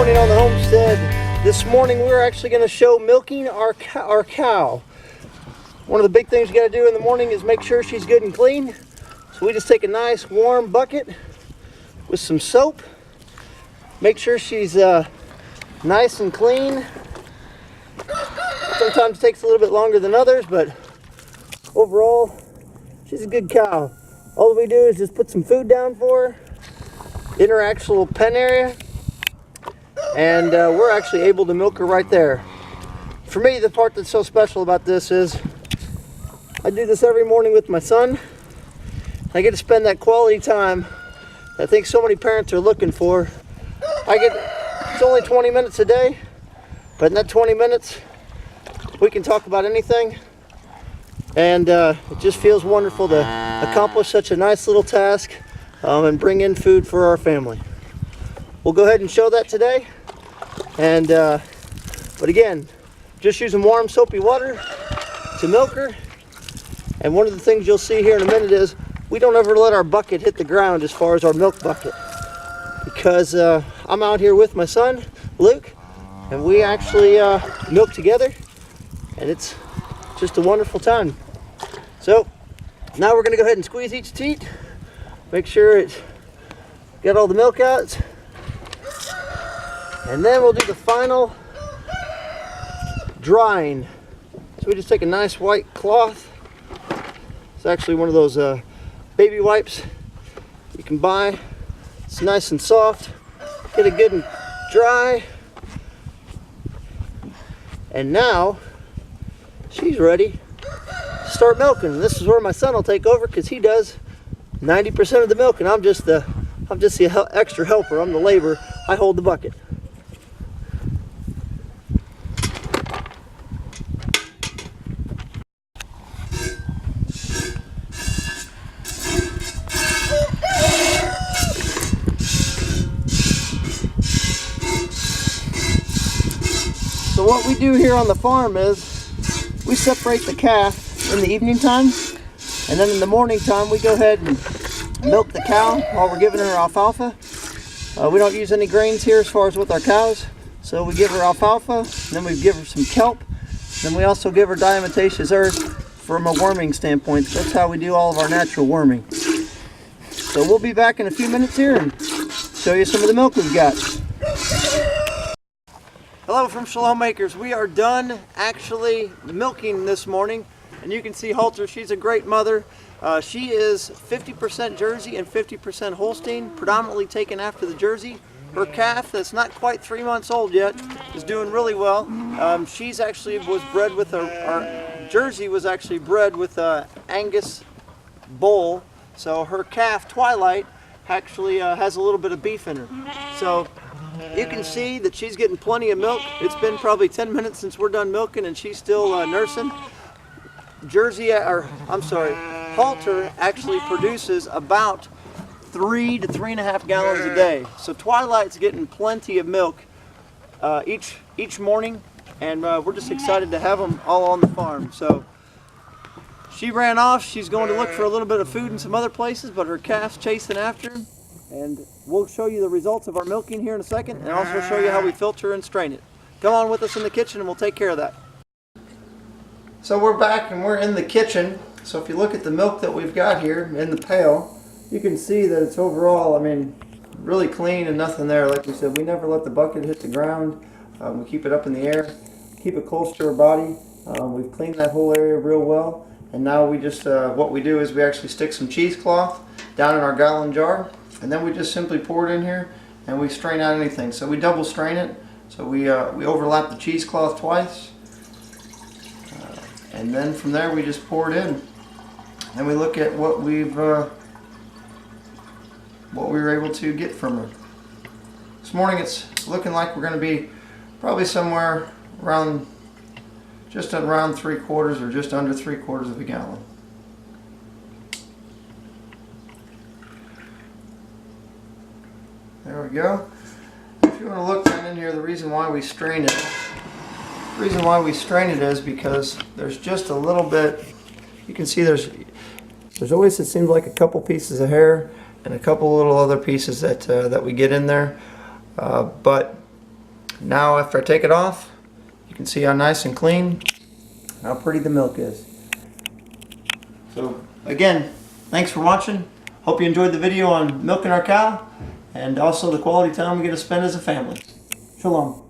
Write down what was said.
morning on the homestead. This morning we're actually going to show milking our cow. One of the big things you got to do in the morning is make sure she's good and clean. So we just take a nice warm bucket with some soap. Make sure she's nice and clean. Sometimes it takes a little bit longer than others, but overall she's a good cow. All we do is just put some food down for her in her actual pen area, and we're actually able to milk her right there. For me, the part that's so special about this is I do this every morning with my son. I get to spend that quality time that I think so many parents are looking for. It's only 20 minutes a day, but in that 20 minutes we can talk about anything, and it just feels wonderful to accomplish such a nice little task and bring in food for our family. We'll go ahead and show that today, and but again, just using warm soapy water to milk her. And one of the things you'll see here in a minute is we don't ever let our bucket hit the ground as far as our milk bucket, because I'm out here with my son Luke, and we actually milk together, and it's just a wonderful time. So now we're going to go ahead and squeeze each teat, make sure it's got all the milk out, and then we'll do the final drying. So we just take a nice white cloth. It's actually one of those baby wipes you can buy. It's nice and soft. Get it good and dry. And now she's ready to start milking. This is where my son will take over, because he does 90% of the milking. I'm just the extra helper. I'm the labor. I hold the bucket. So what we do here on the farm is we separate the calf in the evening time, and then in the morning time we go ahead and milk the cow while we're giving her alfalfa. We don't use any grains here as far as with our cows, so we give her alfalfa, then we give her some kelp, then we also give her diatomaceous earth from a worming standpoint. That's how we do all of our natural worming. So we'll be back in a few minutes here and show you some of the milk we've got. Hello from Shalom Acres. We are done actually milking this morning, and you can see Halter. She's a great mother. She is 50% Jersey and 50% Holstein, predominantly taken after the Jersey. Her calf, that's not quite 3 months old yet, is doing really well. She's actually was bred with our Jersey was actually bred with a Angus bull, so her calf Twilight actually has a little bit of beef in her. So you can see that she's getting plenty of milk. It's been probably 10 minutes since we're done milking, and she's still nursing. Halter actually produces about 3 to 3.5 gallons a day. So Twilight's getting plenty of milk each morning, and we're just excited to have them all on the farm. So she ran off. She's going to look for a little bit of food in some other places, but her calf's chasing after her. And we'll show you the results of our milking here in a second, and also show you how we filter and strain it. Come on with us in the kitchen and we'll take care of that. So we're back and we're in the kitchen. So if you look at the milk that we've got here in the pail, you can see that it's overall, really clean and nothing there. Like we said, we never let the bucket hit the ground. We keep it up in the air, keep it close to our body. We've cleaned that whole area real well. And now we just, what we do is we actually stick some cheesecloth down in our gallon jar. And then we just simply pour it in here and we strain out anything. So we double strain it. So we overlap the cheesecloth twice. And then from there we just pour it in. And we look at what we were able to get from her. This morning it's looking like we're going to be probably somewhere around just around 3/4 or just under 3/4 of a gallon. There we go. If you want to look down in here, the reason why we strain it is because there's just a little bit. You can see there's always, it seems like, a couple pieces of hair and a couple little other pieces that we get in there. But Now after I take it off, you can see how nice and clean, how pretty the milk is. So again, thanks for watching. Hope you enjoyed the video on milking our cow and also the quality time we get to spend as a family. Shalom.